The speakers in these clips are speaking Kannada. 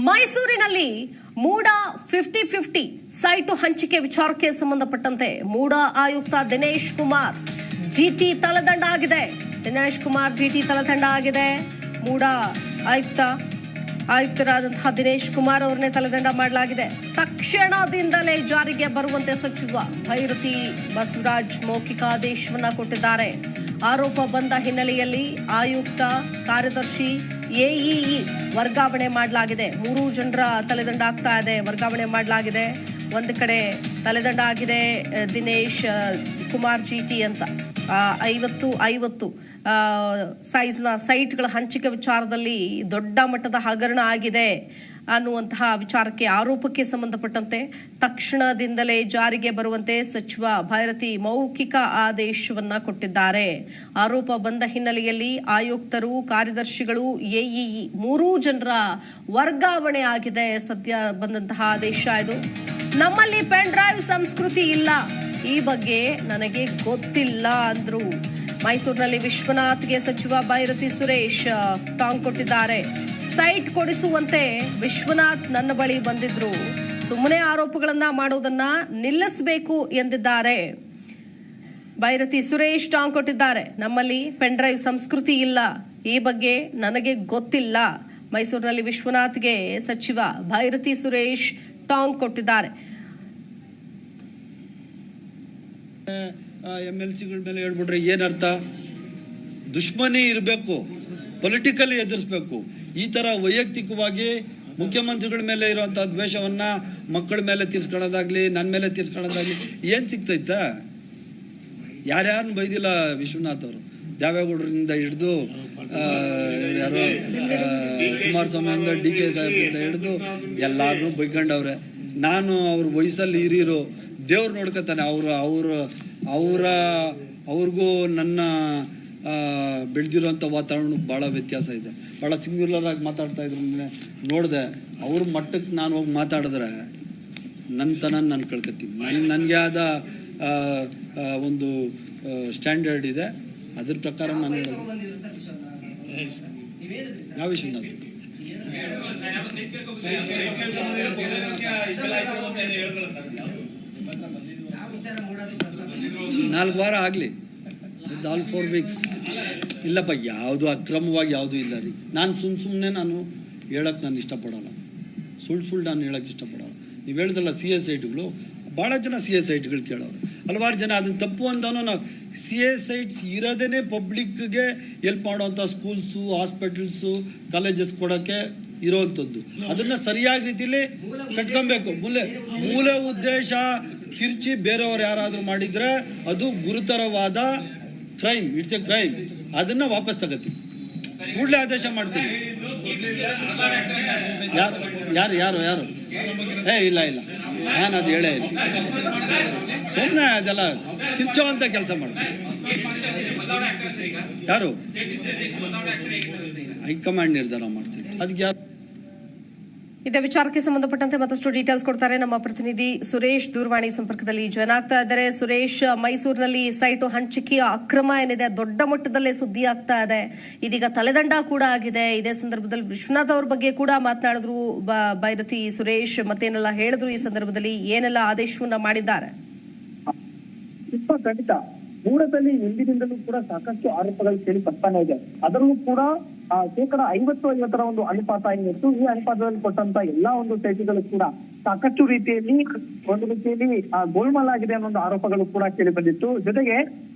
ಮೈಸೂರಿನಲ್ಲಿ ಮೂಡ 50-50 ಸೈಟು ಹಂಚಿಕೆ ವಿಚಾರಕ್ಕೆ ಸಂಬಂಧಪಟ್ಟಂತೆ ಮೂಡ ಆಯುಕ್ತ ದಿನೇಶ್ ಕುಮಾರ್ ಜಿಟಿ ತಲೆದಂಡ ಆಗಿದೆ. ದಿನೇಶ್ ಕುಮಾರ್ ಜಿಟಿ ತಲೆದಂಡ ಆಗಿದೆ. ಮೂಡ ಆಯುಕ್ತರಾದಂತಹ ದಿನೇಶ್ ಕುಮಾರ್ ಅವರನ್ನೇ ತಲೆದಂಡ ಮಾಡಲಾಗಿದೆ. ತಕ್ಷಣದಿಂದಲೇ ಜಾರಿಗೆ ಬರುವಂತೆ ಸಚಿವ ಭೈರತಿ ಬಸವರಾಜ್ ಮೌಖಿಕ ಆದೇಶವನ್ನ ಕೊಟ್ಟಿದ್ದಾರೆ. ಆರೋಪ ಬಂದ ಹಿನ್ನೆಲೆಯಲ್ಲಿ ಆಯುಕ್ತ, ಕಾರ್ಯದರ್ಶಿ, ಎಇಇ ವರ್ಗಾವಣೆ ಮಾಡಲಾಗಿದೆ. 3 ಜನರ ತಲೆದಂಡ ಆಗ್ತಾ ಇದೆ, ವರ್ಗಾವಣೆ ಮಾಡಲಾಗಿದೆ. ಒಂದು ಕಡೆ ತಲೆದಂಡ ಆಗಿದೆ ದಿನೇಶ್ ಕುಮಾರ್ ಜಿಟಿ ಅಂತ 50 ಸೈಜ್ನ ಸೈಟ್ಗಳ ಹಂಚಿಕೆ ವಿಚಾರದಲ್ಲಿ ದೊಡ್ಡ ಮಟ್ಟದ ಹಗರಣ ಆಗಿದೆ ಅನ್ನುವಂತಹ ವಿಚಾರಕ್ಕೆ, ಆರೋಪಕ್ಕೆ ಸಂಬಂಧಪಟ್ಟಂತೆ ತಕ್ಷಣದಿಂದಲೇ ಜಾರಿಗೆ ಬರುವಂತೆ ಸಚಿವ ಭೈರತಿ ಮೌಖಿಕ ಆದೇಶವನ್ನ ಕೊಟ್ಟಿದ್ದಾರೆ. ಆರೋಪ ಬಂದ ಹಿನ್ನೆಲೆಯಲ್ಲಿ ಆಯುಕ್ತರು, ಕಾರ್ಯದರ್ಶಿಗಳು, ಎಇಇ 3 ಜನರ ವರ್ಗಾವಣೆ ಆಗಿದೆ. ಸದ್ಯ ಬಂದಂತಹ ಆದೇಶ ಇದು. ನಮ್ಮಲ್ಲಿ ಪೆನ್ ಡ್ರೈವ್ ಸಂಸ್ಕೃತಿ ಇಲ್ಲ, ಈ ಬಗ್ಗೆ ನನಗೆ ಗೊತ್ತಿಲ್ಲ ಅಂದ್ರು. ಮೈಸೂರಿನಲ್ಲಿ ವಿಶ್ವನಾಥ್ಗೆ ಸಚಿವ ಭೈರತಿ ಸುರೇಶ್ ಟಾಂಗ್ ಕೊಟ್ಟಿದ್ದಾರೆ. ಸೈಟ್ ಕೊಡಿಸುವಂತೆ ವಿಶ್ವನಾಥ್ ನನ್ನ ಬಳಿ ಬಂದಿದ್ರು, ಸುಮ್ಮನೆ ಆರೋಪಗಳನ್ನ ಮಾಡೋದನ್ನ ನಿಲ್ಲಿಸಬೇಕು ಎಂದಿದ್ದಾರೆ. ಭೈರತಿ ಸುರೇಶ್ ಟಾಂಗ್ ಕೊಟ್ಟಿದ್ದಾರೆ. ನಮ್ಮಲ್ಲಿ ಪೆನ್ ಡ್ರೈವ್ ಸಂಸ್ಕೃತಿ ಇಲ್ಲ, ಈ ಬಗ್ಗೆ ನನಗೆ ಗೊತ್ತಿಲ್ಲ. ಮೈಸೂರಿನಲ್ಲಿ ವಿಶ್ವನಾಥ್ಗೆ ಸಚಿವ ಭೈರತಿ ಸುರೇಶ್ ಟಾಂಗ್ ಕೊಟ್ಟಿದ್ದಾರೆ. MLCಗಳ ಮೇಲೆ ಹೇಳ್ಬಿಟ್ರೆ ಏನರ್ಥ? ದುಶ್ಮನಿ ಇರಬೇಕು, ಪೊಲಿಟಿಕಲಿ ಎದುರಿಸ್ಬೇಕು. ಈ ಥರ ವೈಯಕ್ತಿಕವಾಗಿ ಮುಖ್ಯಮಂತ್ರಿಗಳ ಮೇಲೆ ಇರುವಂಥ ದ್ವೇಷವನ್ನ ಮಕ್ಕಳ ಮೇಲೆ ತೀರ್ಸ್ಕೊಳ್ಳೋದಾಗ್ಲಿ, ನನ್ನ ಮೇಲೆ ತೀರ್ಸ್ಕೊಳ್ಳೋದಾಗ್ಲಿ ಏನು ಸಿಗ್ತೈತಾ? ಯಾರ್ಯಾರನ್ನು ಬೈದಿಲ್ಲ ವಿಶ್ವನಾಥ್ ಅವರು. ದೇವೇಗೌಡರಿಂದ ಹಿಡಿದು ಯಾರೋ ಕುಮಾರಸ್ವಾಮಿಯಿಂದ DK ಸಾಹೇಬ್ರಿಂದ ಹಿಡಿದು ಎಲ್ಲಾರನ್ನೂ ಬೈಕೊಂಡವ್ರೆ. ನಾನು ಅವ್ರ ವಯಸ್ಸಲ್ಲಿ ಹಿರಿಯರು, ದೇವ್ರು ನೋಡ್ಕೊತಾನೆ. ಅವ್ರಿಗೂ ನನ್ನ ಬೆಳೆದಿರೋಂಥ ವಾತಾವರಣಕ್ಕೆ ಭಾಳ ವ್ಯತ್ಯಾಸ ಇದೆ. ಭಾಳ ಸಿಂಗ್ಯುಲರ್ ಆಗಿ ಮಾತಾಡ್ತಾ ಇದ್ರು ನೋಡಿದೆ. ಅವ್ರ ಮಟ್ಟಕ್ಕೆ ನಾನು ಹೋಗಿ ಮಾತಾಡಿದ್ರೆ ನನ್ನ ನಾನು ಕಳ್ಕೊತೀನಿ. ನನಗೆ ಆದ ಒಂದು ಸ್ಟ್ಯಾಂಡರ್ಡ್ ಇದೆ, ಅದ್ರ ಪ್ರಕಾರ ನಾನು ಹೇಳೋದು. ಯಾವ ವಿಷಯ? 4 ವಾರ ಆಗಲಿ, ಆಲ್ 4 ವೀಕ್ಸ್. ಇಲ್ಲಪ್ಪ, ಯಾವುದು ಅಕ್ರಮವಾಗಿ ಯಾವುದೂ ಇಲ್ಲ ರೀ. ನಾನು ಸುಮ್ಮನೆ ನಾನು ಹೇಳಕ್ಕೆ ನಾನು ಇಷ್ಟಪಡೋಲ್ಲ, ಸುಳ್ಳು ನಾನು ಹೇಳಕ್ಕೆ ಇಷ್ಟಪಡೋಲ್ಲ. ನೀವು ಹೇಳಿದ್ರಲ್ಲ CS ಸೈಟ್ಗಳು, ಭಾಳ ಜನ CS ಸೈಟ್ಗಳು ಕೇಳೋರು, ಹಲವಾರು ಜನ ಅದನ್ನು ತಪ್ಪು ಅಂತಾನೋ. ನಾವು CS ಸೈಟ್ಸ್ ಇರೋದೇ ಪಬ್ಲಿಕ್ಗೆ ಎಲ್ಪ್ ಮಾಡೋವಂಥ ಸ್ಕೂಲ್ಸು, ಹಾಸ್ಪಿಟಲ್ಸು, ಕಾಲೇಜಸ್ ಕೊಡೋಕ್ಕೆ ಇರೋವಂಥದ್ದು. ಅದನ್ನು ಸರಿಯಾದ ರೀತಿಯಲ್ಲಿ ಕಟ್ಕೊಬೇಕು. ಮೂಲ ಉದ್ದೇಶ ತಿರ್ಚಿ ಬೇರೆಯವ್ರು ಯಾರಾದರೂ ಮಾಡಿದರೆ ಅದು ಗುರುತರವಾದ ಕ್ರೈಮ್, ಇಟ್ಸ್ ಎ ಕ್ರೈಮ್. ಅದನ್ನು ವಾಪಸ್ ತಗೋತೀನಿ, ಕೂಡಲೇ ಆದೇಶ ಮಾಡ್ತೀನಿ. ಯಾರು ಇಲ್ಲ ನಾನು ಅದು ಹೇಳೇ ಇಲ್ಲ. ಸುಮ್ಮನೆ ಅದೆಲ್ಲ ತಿರ್ಚೋವಂಥ ಕೆಲಸ ಮಾಡ್ತೀನಿ. ಯಾರು ಹೈಕಮಾಂಡ್ ನಿರ್ಧಾರ ಮಾಡ್ತೀನಿ. ಅದಕ್ಕೆ ಯಾರು? ಇದೇ ವಿಚಾರಕ್ಕೆ ಸಂಬಂಧಪಟ್ಟಂತೆ ಮತ್ತಷ್ಟು ಡೀಟೇಲ್ಸ್ ಕೊಡ್ತಾರೆ ನಮ್ಮ ಪ್ರತಿನಿಧಿ ಸುರೇಶ್. ದೂರವಾಣಿ ಸಂಪರ್ಕದಲ್ಲಿ ಜಾಯ್ನ್ ಆಗ್ತಾ ಇದ್ದಾರೆ. ಸುರೇಶ್, ಮೈಸೂರಿನಲ್ಲಿ ಸೈಟು ಹಂಚಿಕೆಯ ಅಕ್ರಮ ಏನಿದೆ ದೊಡ್ಡ ಮಟ್ಟದಲ್ಲೇ ಸುದ್ದಿ ಆಗ್ತಾ ಇದೆ. ಇದೀಗ ತಲೆದಂಡ ಕೂಡ ಆಗಿದೆ. ಇದೇ ಸಂದರ್ಭದಲ್ಲಿ ವಿಶ್ವನಾಥ್ ಅವ್ರ ಬಗ್ಗೆ ಕೂಡ ಮಾತನಾಡಿದ್ರು ಭೈರತಿ ಸುರೇಶ್. ಮತ್ತೇನೆಲ್ಲ ಹೇಳಿದ್ರು ಈ ಸಂದರ್ಭದಲ್ಲಿ, ಏನೆಲ್ಲ ಆದೇಶವನ್ನ ಮಾಡಿದ್ದಾರೆ? ಖಂಡಿತ ಮೂಡದಲ್ಲಿ ಹಿಂದಿನಿಂದಲೂ ಕೂಡ ಸಾಕಷ್ಟು ಆರೋಪಗಳು ಕೇಳಿ ಬರ್ತಾನೆ ಇದೆ. ಅದರಲ್ಲೂ ಕೂಡ 50-50 ಒಂದು ಅನುಪಾತ ಏನಿತ್ತು. ಈ ಅನುಪಾತದಲ್ಲಿ ಕೊಟ್ಟಂತ ಎಲ್ಲಾ ಒಂದು ಸೈಟ್ಗಳು ಕೂಡ ಸಾಕಷ್ಟು ರೀತಿಯಲ್ಲಿ ಒಂದು ರೀತಿಯಲ್ಲಿ ಗೋಲ್ಮಾಲ್ ಆಗಿದೆ ಅನ್ನೋ ಒಂದು ಆರೋಪಗಳು ಕೂಡ ಕೇಳಿ ಬಂದಿತ್ತು. ಜೊತೆಗೆ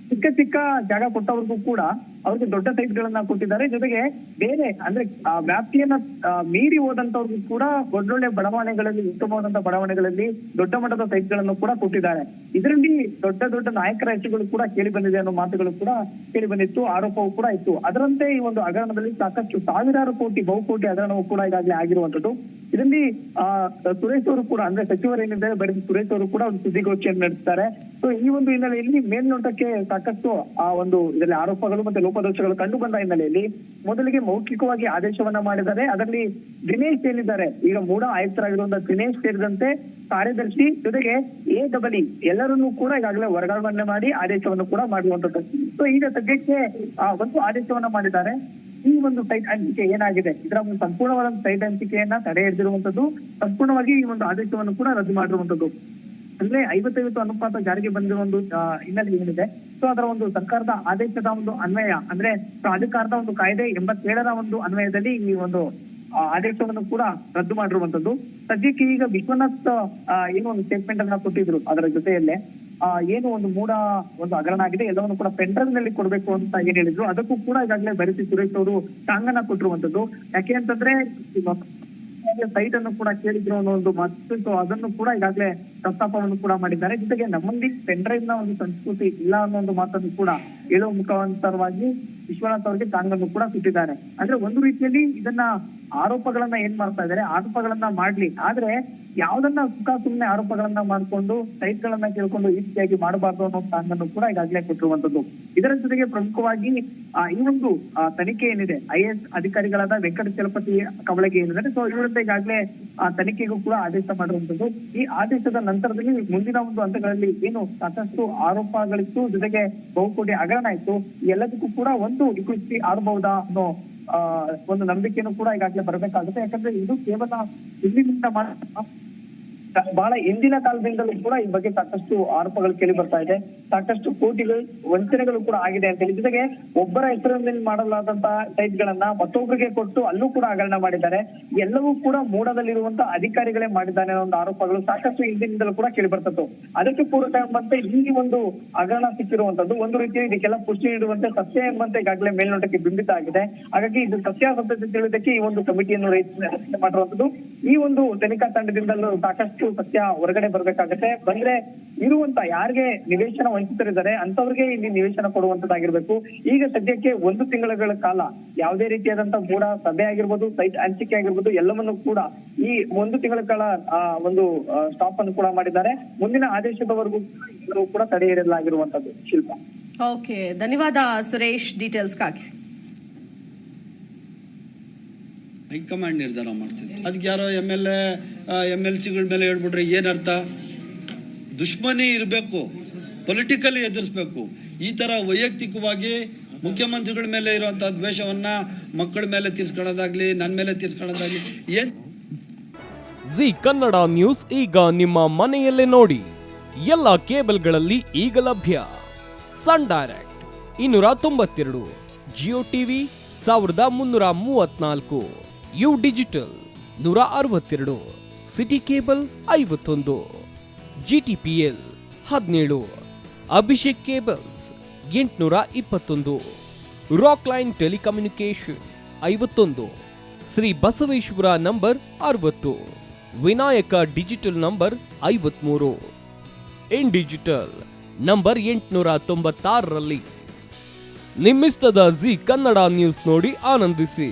ಚಿಕ್ಕ ಜಾಗ ಕೊಟ್ಟವ್ರಿಗೂ ಕೂಡ ಅವ್ರಿಗೆ ದೊಡ್ಡ ಸೈಟ್ಗಳನ್ನ ಕೊಟ್ಟಿದ್ದಾರೆ. ಜೊತೆಗೆ ಬೇರೆ ಅಂದ್ರೆ ವ್ಯಾಪ್ತಿಯನ್ನ ಮೀರಿ ಹೋದಂತವ್ರಿಗೂ ಕೂಡ ಒಳ್ಳೊಳ್ಳೆ ಬಡಾವಣೆಗಳಲ್ಲಿ, ಉತ್ತಮವಾದಂತಹ ಬಡಾವಣೆಗಳಲ್ಲಿ ದೊಡ್ಡ ಮಟ್ಟದ ಸೈಟ್ಗಳನ್ನು ಕೂಡ ಕೊಟ್ಟಿದ್ದಾರೆ. ಇದರಲ್ಲಿ ದೊಡ್ಡ ನಾಯಕರ ಹೆಸರುಗಳು ಕೂಡ ಕೇಳಿ ಬಂದಿದೆ ಅನ್ನೋ ಮಾತುಗಳು ಕೂಡ ಕೇಳಿ ಬಂದಿತ್ತು, ಆರೋಪವೂ ಕೂಡ ಇತ್ತು. ಅದರಂತೆ ಈ ಒಂದು ಹಗರಣದಲ್ಲಿ ಸಾಕಷ್ಟು ಸಾವಿರಾರು ಕೋಟಿ, ಬಹುಕೋಟಿ ಹಗರಣವೂ ಕೂಡ ಈಗಾಗಲೇ ಆಗಿರುವಂತದ್ದು. ಇದರಲ್ಲಿ ಸುರೇಶ್ ಅವರು ಕೂಡ, ಅಂದ್ರೆ ಸಚಿವರೇನಿದ್ದಾರೆ ಬರೀ ಸುರೇಶ್ ಅವರು ಕೂಡ ಒಂದು ಸುದ್ದಿಗೋಷ್ಠಿಯನ್ನು ನಡೆಸ್ತಾರೆ. ಸೊ ಈ ಒಂದು ಹಿನ್ನೆಲೆಯಲ್ಲಿ ಮೇಲ್ನೋಟಕ್ಕೆ ಸಾಕಷ್ಟು ಇದರಲ್ಲಿ ಆರೋಪಗಳು ಮತ್ತೆ ಲೋಪದೋಷಗಳು ಕಂಡು ಬಂದ ಹಿನ್ನೆಲೆಯಲ್ಲಿ ಮೊದಲಿಗೆ ಮೌಖಿಕವಾಗಿ ಆದೇಶವನ್ನ ಮಾಡಿದ್ದಾರೆ. ಅದರಲ್ಲಿ ದಿನೇಶ್ ಏನಿದ್ದಾರೆ, ಈಗ ಮೂಡ ಆಯುಕ್ತರಾಗಿರುವಂತಹ ದಿನೇಶ್ ಸೇರಿದಂತೆ ಕಾರ್ಯದರ್ಶಿ ಜೊತೆಗೆ AEE ಎಲ್ಲರನ್ನೂ ಕೂಡ ಈಗಾಗಲೇ ವರ್ಗಾವಣೆ ಮಾಡಿ ಆದೇಶವನ್ನು ಕೂಡ ಮಾಡುವಂತದ್ದು. ಸೊ ಈಗ ಸದ್ಯಕ್ಕೆ ಒಂದು ಆದೇಶವನ್ನ ಮಾಡಿದ್ದಾರೆ. ಈ ಒಂದು ಸೈಟ್ ಹಂಚಿಕೆ ಏನಾಗಿದೆ ಇದರ ಒಂದು ಸಂಪೂರ್ಣವಾದ ಸೈಟ್ ಹಂಚಿಕೆಯನ್ನ ತಡೆ ಹಿಡಿದಿರುವಂತದ್ದು, ಸಂಪೂರ್ಣವಾಗಿ ಈ ಒಂದು ಆದೇಶವನ್ನು ಕೂಡ ರದ್ದು ಮಾಡಿರುವಂತದ್ದು. ಅಂದ್ರೆ 50-50 ಅನುಪಾತ ಜಾರಿಗೆ ಬಂದಿರುವ ಒಂದು ಹಿನ್ನೆಲೆ ಏನಿದೆ, ಸೊ ಅದರ ಒಂದು ಸರ್ಕಾರದ ಆದೇಶದ ಒಂದು ಅನ್ವಯ ಅಂದ್ರೆ ಪ್ರಾಧಿಕಾರದ ಒಂದು ಕಾಯ್ದೆ 87ರ ಒಂದು ಅನ್ವಯದಲ್ಲಿ ಈ ಒಂದು ಆದೇಶವನ್ನು ಕೂಡ ರದ್ದು ಮಾಡಿರುವಂತದ್ದು. ಸದ್ಯಕ್ಕೆ ಈಗ ವಿಶ್ವನಾಥ್ ಏನು ಒಂದು ಸ್ಟೇಟ್ಮೆಂಟ್ ಅನ್ನ ಕೊಟ್ಟಿದ್ರು, ಅದರ ಜೊತೆಯಲ್ಲೇ ಏನು ಒಂದು ಮೂಡ ಒಂದು ಹಗರಣ ಆಗಿದೆ, ಎಲ್ಲವನ್ನು ಕೂಡ ಪೆಂಡ್ರೈವ್ ನಲ್ಲಿ ಕೊಡ್ಬೇಕು ಅಂತ ಏನ್ ಹೇಳಿದ್ರು, ಅದಕ್ಕೂ ಕೂಡ ಈಗಾಗಲೇ ಭರತಿ ಸುರೇಶ್ ಅವರು ಟಾಂಗನ್ನ ಕೊಟ್ಟಿರುವಂತದ್ದು. ಯಾಕೆ ಅಂತಂದ್ರೆ ಸೈಟ್ ಅನ್ನು ಕೂಡ ಕೇಳಿದ್ರು ಅನ್ನೋ ಒಂದು ಮಾತು, ಸೊ ಅದನ್ನು ಕೂಡ ಈಗಾಗಲೇ ಪ್ರಸ್ತಾಪವನ್ನು ಕೂಡ ಮಾಡಿದ್ದಾರೆ. ಜೊತೆಗೆ ನಮ್ಮಲ್ಲಿ ಪೆಂಡ್ರೈವ್ ನ ಒಂದು ಸಂಸ್ಕೃತಿ ಇಲ್ಲ ಅನ್ನೋ ಒಂದು ಮಾತನ್ನು ಕೂಡ ಹೇಳುವ ಮುಖಾಂತರವಾಗಿ ವಿಶ್ವನಾಥ್ ಅವರಿಗೆ ಟಾಂಗನ್ನು ಕೂಡ ಸುಟ್ಟಿದ್ದಾರೆ. ಅಂದ್ರೆ ಒಂದು ರೀತಿಯಲ್ಲಿ ಇದನ್ನ ಆರೋಪಗಳನ್ನ ಏನ್ ಮಾಡ್ತಾ ಇದ್ದಾರೆ, ಆರೋಪಗಳನ್ನ ಮಾಡ್ಲಿ, ಆದ್ರೆ ಯಾವ್ದನ್ನ ಸುಮ್ಮನೆ ಆರೋಪಗಳನ್ನ ಮಾಡ್ಕೊಂಡು ಸೈಟ್ ಗಳನ್ನ ಕೇಳ್ಕೊಂಡು ಈ ರೀತಿಯಾಗಿ ಮಾಡಬಾರ್ದು ಅನ್ನೋ ಟಾಂಗನ್ನು ಕೂಡ ಈಗಾಗಲೇ ಕೊಟ್ಟಿರುವಂತದ್ದು. ಇದರ ಜೊತೆಗೆ ಪ್ರಮುಖವಾಗಿ ಈ ಒಂದು ತನಿಖೆ ಏನಿದೆ, IAS ಅಧಿಕಾರಿಗಳಾದ ವೆಂಕಟಚಲಪತಿ ಕವಳಗೆ ಏನಿದೆ, ಸೊ ಇವರಿಂದ ಈಗಾಗಲೇ ತನಿಖೆಗೂ ಕೂಡ ಆದೇಶ ಮಾಡಿರುವಂತದ್ದು. ಈ ಆದೇಶದ ನಂತರದಲ್ಲಿ ಮುಂದಿನ ಒಂದು ಹಂತಗಳಲ್ಲಿ ಏನು ಸಾಕಷ್ಟು ಆರೋಪಗಳಿತ್ತು, ಜೊತೆಗೆ ಬಹುಕೋಟಿ ಹಗರಣ ಇತ್ತು, ಎಲ್ಲದಕ್ಕೂ ಕೂಡ ಒಂದು ಇಕ್ವಿಟಿ ಆಗಬಹುದಾ ಅನ್ನೋ ಒಂದು ನಂಬಿಕೆಯನ್ನು ಕೂಡ ಈಗಾಗಲೇ ಬರಬೇಕಾಗುತ್ತೆ. ಯಾಕಂದ್ರೆ ಇದು ಕೇವಲ ಇಲ್ಲಿಂದ ಮಾತ್ರ ಬಹಳ ಹಿಂದಿನ ಕಾಲದಿಂದಲೂ ಕೂಡ ಈ ಬಗ್ಗೆ ಸಾಕಷ್ಟು ಆರೋಪಗಳು ಕೇಳಿ ಬರ್ತಾ ಇದೆ, ಸಾಕಷ್ಟು ಕೋಟಿಗಳು ವಂಚನೆಗಳು ಕೂಡ ಆಗಿದೆ ಅಂತ ಹೇಳಿ. ಜೊತೆಗೆ ಒಬ್ಬರ ಹೆಸರಿನಲ್ಲಿ ಮಾಡಲಾದಂತಹ ಸೈಟ್ ಗಳನ್ನ ಮತ್ತೊಬ್ಬರಿಗೆ ಕೊಟ್ಟು ಅಲ್ಲೂ ಕೂಡ ಹಗರಣ ಮಾಡಿದ್ದಾರೆ. ಎಲ್ಲವೂ ಕೂಡ ಮೂಡದಲ್ಲಿರುವಂತಹ ಅಧಿಕಾರಿಗಳೇ ಮಾಡಿದ್ದಾನೆ ಅನ್ನೋ ಒಂದು ಆರೋಪಗಳು ಸಾಕಷ್ಟು ಹಿಂದಿನಿಂದಲೂ ಕೂಡ ಕೇಳಿ ಬರ್ತದ್ದು. ಅದಕ್ಕೆ ಪೂರಕ ಎಂಬಂತೆ ಈ ಒಂದು ಹಗರಣ ಸಿಕ್ಕಿರುವಂತದ್ದು ಒಂದು ರೀತಿಯ ಇದಕ್ಕೆಲ್ಲ ಪುಷ್ಟಿ ನೀಡುವಂತೆ ಸತ್ಯ ಎಂಬಂತೆ ಈಗಾಗಲೇ ಮೇಲ್ನೋಟಕ್ಕೆ ಬಿಂಬಿತ ಆಗಿದೆ. ಹಾಗಾಗಿ ಇದು ಸತ್ಯಾಸತ್ಯತೆ ತಿಳಿಯೋದಕ್ಕೆ ಈ ಒಂದು ಕಮಿಟಿಯನ್ನು ರಚನೆ ಮಾಡಿರುವಂತದ್ದು. ಈ ಒಂದು ತನಿಖಾ ತಂಡದಿಂದಲೂ ಸಾಕಷ್ಟು ಸತ್ಯ ಹೊರಗಡೆ ಬರ್ಬೇಕಾಗತ್ತೆ. ಬಂದ್ರೆ ಇರುವಂತ ಯಾರಿಗೆ ನಿವೇಶನ ವಂಚಿತರಿದ್ದಾರೆ ಅಂತವ್ರಿಗೆ ಇಲ್ಲಿ ನಿವೇಶನ ಕೊಡುವಂತದ್ದಾಗಿರ್ಬೇಕು. ಈಗ ಸದ್ಯಕ್ಕೆ 1 ತಿಂಗಳ ಕಾಲ ಯಾವುದೇ ರೀತಿಯಾದಂತಹ ಮೂಡ ಸಭೆ ಆಗಿರ್ಬೋದು, ಸೈಟ್ ಹಂಚಿಕೆ ಆಗಿರ್ಬೋದು, ಎಲ್ಲವನ್ನು ಕೂಡ ಈ 1 ತಿಂಗಳ ಕಾಲ ಒಂದು ಸ್ಟಾಪ್ ಅನ್ನು ಕೂಡ ಮಾಡಿದ್ದಾರೆ. ಮುಂದಿನ ಆದೇಶದವರೆಗೂ ಕೂಡ ತಡೆ ಹಿಡಿಯಲಾಗಿರುವಂತದ್ದು. ಶಿಲ್ಪ, ಓಕೆ, ಧನ್ಯವಾದ ಸುರೇಶ್ ಡೀಟೇಲ್ಸ್ಗಾಗಿ. ಹೈಕಮಾಂಡ್ ನಿರ್ಧಾರ ಮಾಡ್ತಿದ್ದೆ, ಅದಕ್ಕೆ ಯಾರೋ MLCಗಳ ಮೇಲೆ ಹೇಳ್ಬಿಟ್ರೆ ಏನರ್ಥ? ದುಶ್ಮನಿ ಇರಬೇಕು, ಪೊಲಿಟಿಕಲಿ ಎದುರಿಸ್ಬೇಕು. ಈ ಥರ ವೈಯಕ್ತಿಕವಾಗಿ ಮುಖ್ಯಮಂತ್ರಿಗಳ ಮೇಲೆ ಇರುವಂಥ ದ್ವೇಷವನ್ನ ಮಕ್ಕಳ ಮೇಲೆ ತೀರ್ಸ್ಕೊಳ್ಳೋದಾಗ್ಲಿ, ನನ್ನ ಮೇಲೆ ತೀರ್ಸ್ಕೊಳ್ಳೋದಾಗ್ಲಿ ಏನು? ಜಿ ಕನ್ನಡ ನ್ಯೂಸ್ ಈಗ ನಿಮ್ಮ ಮನೆಯಲ್ಲೇ ನೋಡಿ. ಎಲ್ಲ ಕೇಬಲ್ಗಳಲ್ಲಿ ಈಗ ಲಭ್ಯ. Sun Direct 292, Jio TV 1334, U digital 162, city cable 51, GTPL 17, Abhishek cables 821, Rock Line telecommunication 51, Shri Basaveshwara number 60, Vinayaka digital number 53, in digital number 896ರಲ್ಲಿ. ನಿಮ್ಮಿಸ್ತದ ಜಿ ಕನ್ನಡ ನ್ಯೂಸ್ ನೋಡಿ ಆನಂದಿಸಿ.